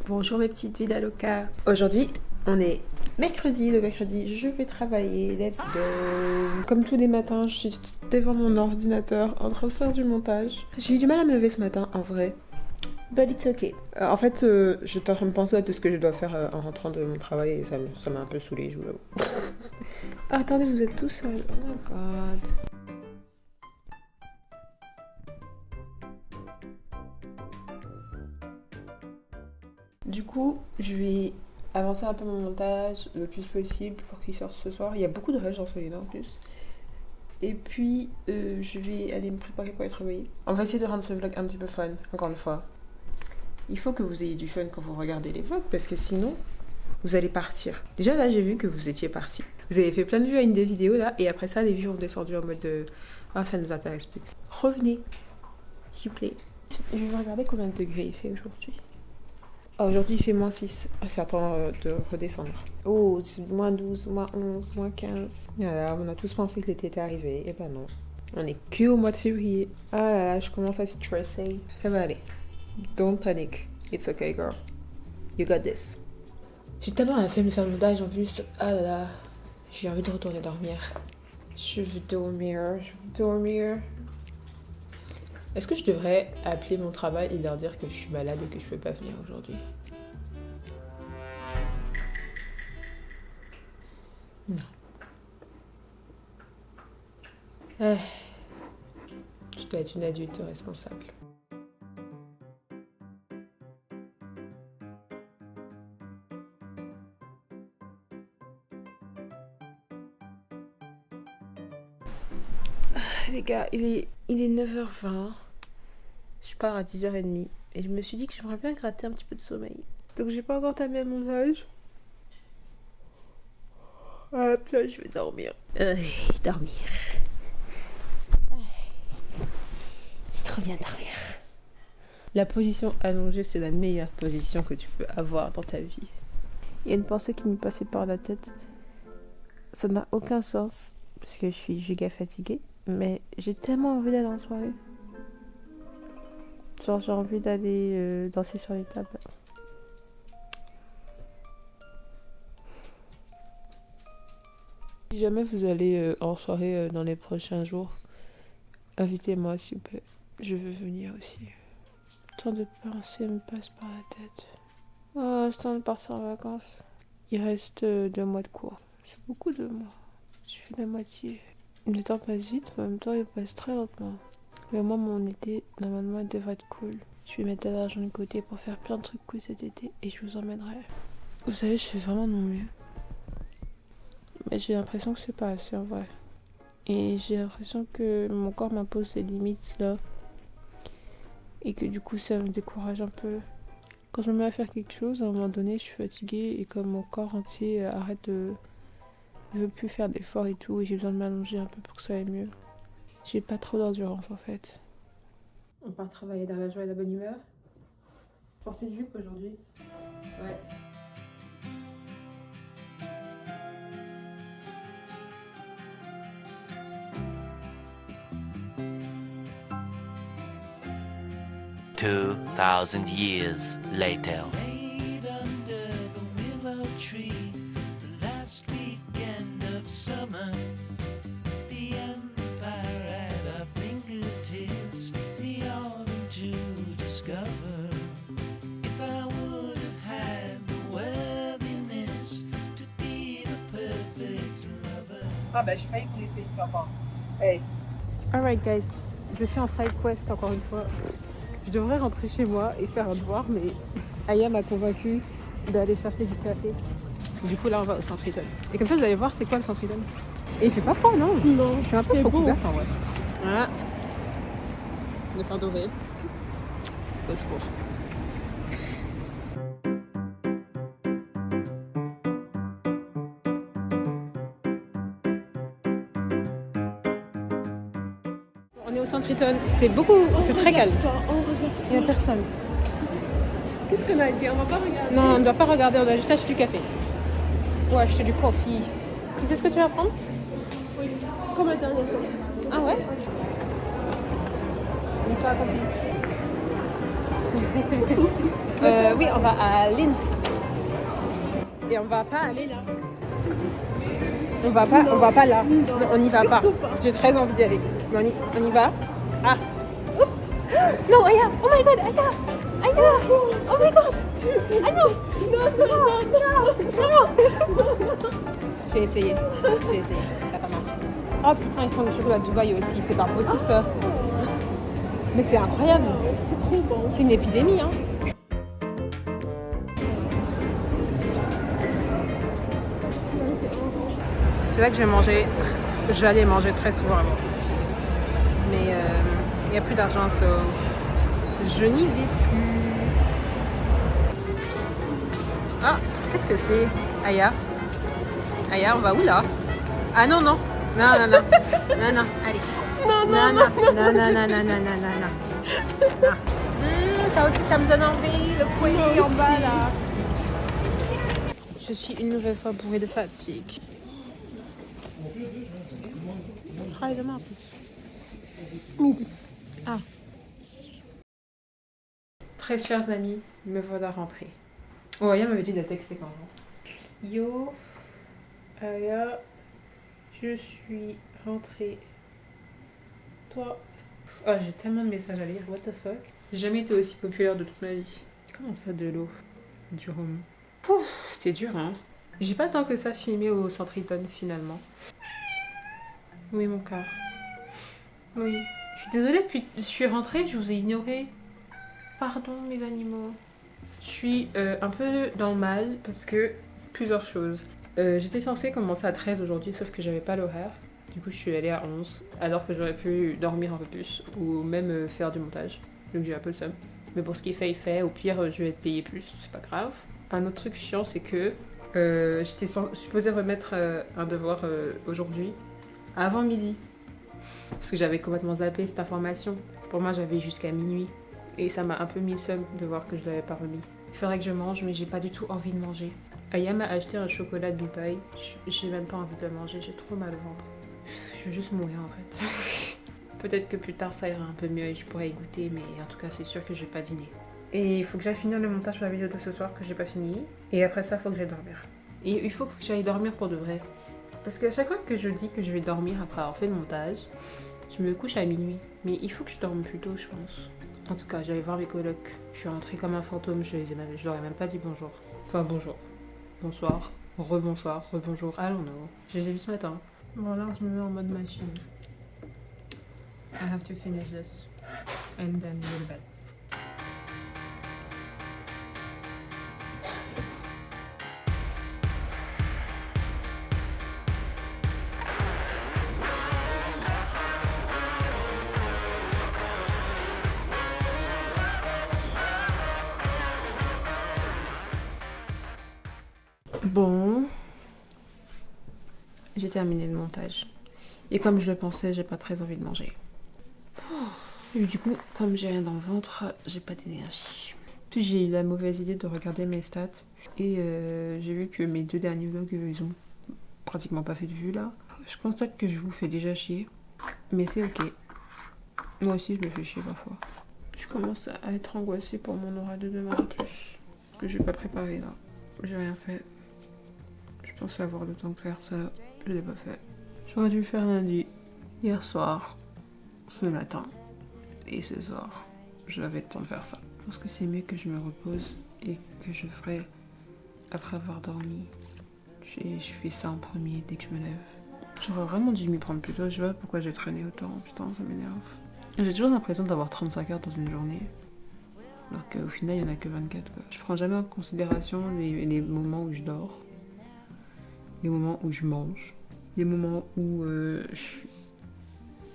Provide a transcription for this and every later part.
Bonjour mes petites vidas locales. Aujourd'hui, on est mercredi. Le mercredi, je vais travailler. Let's go. Comme tous les matins, je suis devant mon ordinateur en train de faire du montage. J'ai eu du mal à me lever ce matin, en vrai. But it's okay. En fait, j'étais en train de penser à tout ce que je dois faire en rentrant de mon travail et ça m'a un peu saoulée, je vous l'avoue. Attendez, vous êtes tout seul. Oh my god. Du coup, je vais avancer un peu mon montage le plus possible pour qu'il sorte ce soir. Il y a beaucoup de rush dans celui-là en plus. Et puis, je vais aller me préparer pour aller travailler. On va essayer de rendre ce vlog un petit peu fun, encore une fois. Il faut que vous ayez du fun quand vous regardez les vlogs, parce que sinon, vous allez partir. Déjà là, j'ai vu que vous étiez partis. Vous avez fait plein de vues à une des vidéos là, et après ça, les vues ont descendu en mode de... Ah, ça nous intéresse plus. Revenez, s'il vous plaît. Je vais regarder combien de degrés il fait aujourd'hui. Ah, aujourd'hui il fait moins 6. Ah, c'est en train de redescendre. Oh, c'est moins 12, moins 11, moins 15. Voilà, on a tous pensé que l'été était arrivé. Et ben non. On est que au mois de février. Ah là là, je commence à stresser. Ça va aller. Don't panic. It's okay, girl. You got this. J'ai tellement la flemme de faire le montage en plus. Ah là là. J'ai envie de retourner dormir. Je veux dormir. Je veux dormir. Est-ce que je devrais appeler mon travail et leur dire que je suis malade et que je peux pas venir aujourd'hui? Non. Je dois être une adulte responsable. Les gars, il est 9h20. Je pars à 10h30. Et je me suis dit que j'aimerais bien gratter un petit peu de sommeil. Donc j'ai pas encore entamé mon montage. Ah, puis là, je vais dormir. Dormir. C'est trop bien de dormir. La position allongée, c'est la meilleure position que tu peux avoir dans ta vie. Il y a une pensée qui m'est passée par la tête. Ça n'a aucun sens. Parce que je suis giga fatiguée. Mais j'ai tellement envie d'aller en soirée. Genre j'ai envie d'aller danser sur les tables. Si jamais vous allez en soirée dans les prochains jours, invitez-moi s'il vous plaît. Je veux venir aussi. Tant de pensées me passent par la tête. Oh, c'est temps de partir en vacances. Il reste 2 mois de cours. C'est beaucoup de mois. Je fais la moitié. Le temps passe vite, mais en même temps il passe très lentement. Mais moi, mon été, normalement, il devrait être cool. Je vais mettre de l'argent de côté pour faire plein de trucs cool cet été et je vous emmènerai. Vous savez, je fais vraiment de mon mieux. Mais j'ai l'impression que c'est pas assez en vrai. Et j'ai l'impression que mon corps m'impose des limites là. Et que du coup, ça me décourage un peu. Quand je me mets à faire quelque chose, à un moment donné, je suis fatiguée et comme mon corps entier arrête de... Je veux plus faire d'efforts et tout et j'ai besoin de m'allonger un peu pour que ça aille mieux. J'ai pas trop d'endurance en fait. On part travailler dans la joie et la bonne humeur. Porter de jupe aujourd'hui. Ouais. Two 2,000 years later. Laid under the willow tree, the last weekend of summer. The empire at our fingertips, the autumn to discover. If I would have had the worthiness to be the perfect lover. Ah bah j'ai failli vous laisser ici encore. Hey. Alright guys, je suis en side quest encore une fois. Je devrais rentrer chez moi et faire un devoir, mais Aya m'a convaincue d'aller chercher du café. Du coup là on va au Centre Eaton. Et comme ça vous allez voir c'est quoi le Centre Eaton. Et c'est pas froid non? Non. Je suis un peu trop couverte en vrai. Voilà. Ne pas doré. Au secours. On est au Centre Eaton, c'est très calme. Il n'y a personne. Qu'est-ce qu'on a dit? On va pas regarder? Non, on ne doit pas regarder, on doit juste acheter du café. Ou acheter du coffee. Tu sais ce que tu vas prendre? Oui, comme la dernière fois. Ah ouais? Bonsoir, tant pis. Oui, on va à Linz. Et on va pas aller là. On va pas là. Non, on n'y va pas. J'ai très envie d'y aller. Mais on y va. Ah. Oups. Non, Aya. Oh my god, Aya. Aya. Oh my god. Ah non. Non. J'ai essayé. Ça n'a pas marché. Oh putain, ils font le chocolat de Dubaï aussi. C'est pas possible ça. Mais c'est incroyable. C'est trop bon. C'est une épidémie, hein. C'est là que je vais aller manger très souvent. Mais il n'y a plus d'argent, je n'y vais plus. Ah, qu'est-ce que c'est? Aya, on va où là? Ah non, non, allez. Non. Ça aussi, ça me donne envie, le poignet en bas là. Je suis une nouvelle fois bourrée de fatigue. On travaille demain en plus. Midi. Ah. Très chers amis, me voilà rentrée. Oh, Aya m'avait dit de texter quand même. Yo, Aya, je suis rentrée. Toi. Oh, j'ai tellement de messages à lire, what the fuck. J'ai jamais été aussi populaire de toute ma vie. Comment ça, de l'eau? Du rhum. C'était dur, hein. J'ai pas tant que ça filmé au Centriton finalement. Oui, mon cœur. Oui. Je suis désolée, puis je suis rentrée, je vous ai ignoré. Pardon, mes animaux. Je suis un peu dans le mal parce que plusieurs choses. J'étais censée commencer à 13 aujourd'hui, sauf que j'avais pas l'horaire. Du coup, je suis allée à 11, alors que j'aurais pu dormir un peu plus ou même faire du montage. Donc j'ai un peu le seum. Mais pour ce qui est fait, il fait. Au pire, je vais être payée plus, c'est pas grave. Un autre truc chiant, c'est que j'étais supposée remettre un devoir aujourd'hui, avant midi. Parce que j'avais complètement zappé cette information. Pour moi, j'avais jusqu'à minuit. Et ça m'a un peu mis le seum de voir que je l'avais pas remis. Il faudrait que je mange, mais j'ai pas du tout envie de manger. Aya m'a acheté un chocolat de Dubaï. J'ai même pas envie de le manger, j'ai trop mal au ventre. Je vais juste mourir en fait. Peut-être que plus tard ça ira un peu mieux et je pourrai y goûter, mais en tout cas c'est sûr que je vais pas dîner. Et il faut que j'aille finir le montage de la vidéo de ce soir que j'ai pas fini. Et après ça, il faut que j'aille dormir. Et il faut que j'aille dormir pour de vrai. Parce qu'à chaque fois que je dis que je vais dormir après avoir fait le montage, je me couche à minuit. Mais il faut que je dorme plus tôt, je pense. En tout cas, j'allais voir mes colocs. Je suis rentrée comme un fantôme, je leur ai même pas dit bonjour. Enfin, bonjour. Bonsoir. Rebonsoir. Rebonjour. Allons nous. Je les ai vus ce matin. Bon, là, je me mets en mode machine. I have to finish this. And then go to bed. Bon, j'ai terminé le montage. Et comme je le pensais, j'ai pas très envie de manger. Et du coup, comme j'ai rien dans le ventre, j'ai pas d'énergie. Puis j'ai eu la mauvaise idée de regarder mes stats. Et j'ai vu que mes 2 derniers vlogs, ils ont pratiquement pas fait de vues là. Je constate que je vous fais déjà chier. Mais c'est ok. Moi aussi, je me fais chier parfois. Je commence à être angoissée pour mon oral de demain en plus. Parce que j'ai pas préparé là. J'ai rien fait. Je pensais avoir le temps de faire ça. Je l'ai pas fait. J'aurais dû le faire lundi. Hier soir. Ce matin. Et ce soir. J'avais le temps de faire ça. Je pense que c'est mieux que je me repose. Et que je ferai après avoir dormi. Je fais ça en premier dès que je me lève. J'aurais vraiment dû m'y prendre plus tôt. Je vois pourquoi j'ai traîné autant. Putain, ça m'énerve. J'ai toujours l'impression d'avoir 35 heures dans une journée. Alors qu'au final, il n'y en a que 24. Quoi. Je prends jamais en considération les moments où je dors. Les moments où je mange. Les moments où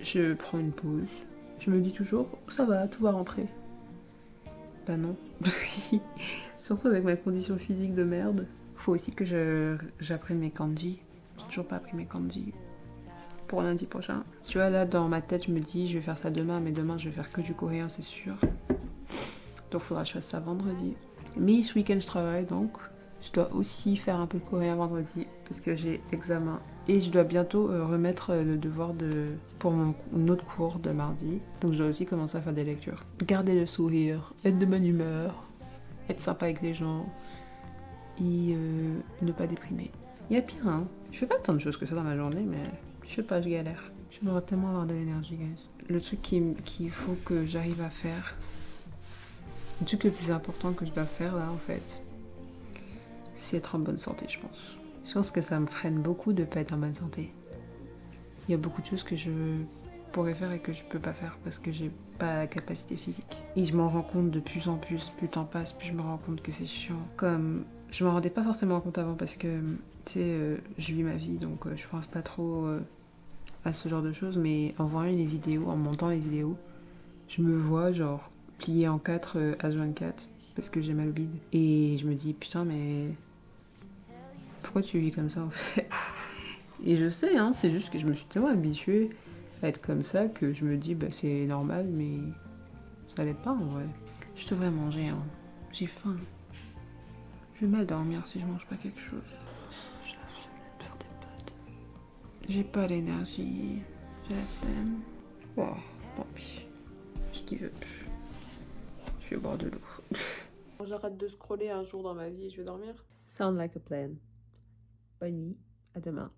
je prends une pause. Je me dis toujours, ça va, tout va rentrer. Bah non. Surtout avec ma condition physique de merde. Faut aussi que j'apprenne mes kanji. J'ai toujours pas appris mes kanji. Pour lundi prochain. Tu vois, là, dans ma tête, je me dis, je vais faire ça demain, mais demain, je vais faire que du coréen, c'est sûr. Donc, faudra que je fasse ça vendredi. Mais ce week-end, je travaille, donc je dois aussi faire un peu de coréen vendredi, parce que j'ai examen. Et je dois bientôt remettre le devoir pour mon autre cours de mardi. Donc, je dois aussi commencer à faire des lectures. Garder le sourire, être de bonne humeur. être sympa avec les gens et ne pas déprimer. Il y a pire, hein. Je fais pas tant de choses que ça dans ma journée, mais je sais pas, je galère. J'aimerais tellement avoir de l'énergie, guys. Le truc qu'il faut que j'arrive à faire, le truc le plus important que je dois faire là en fait, c'est être en bonne santé, je pense. Je pense que ça me freine beaucoup de pas être en bonne santé. Il y a beaucoup de choses que je pourrais faire et que je peux pas faire parce que j'ai pas la capacité physique. Et je m'en rends compte de plus en plus, plus le temps passe, plus je me rends compte que c'est chiant. Comme je m'en rendais pas forcément compte avant parce que tu sais, je vis ma vie donc je pense pas trop à ce genre de choses, mais en voyant les vidéos, en montant les vidéos, je me vois genre pliée en 4 H24 parce que j'ai mal au bide. Et je me dis putain mais pourquoi tu vis comme ça en fait? Et je sais hein, c'est juste que je me suis tellement habituée à être comme ça que je me dis bah c'est normal mais ça l'est pas en vrai. Je devrais manger hein, j'ai faim. Je vais mal dormir si je mange pas quelque chose. J'ai envie de faire des pâtes. J'ai pas l'énergie, j'ai la flemme. Oh, tant pis. Je kiffe plus. Je vais boire de l'eau. J'arrête de scroller un jour dans ma vie et je vais dormir. Sound like a plan. Bonne nuit, à demain.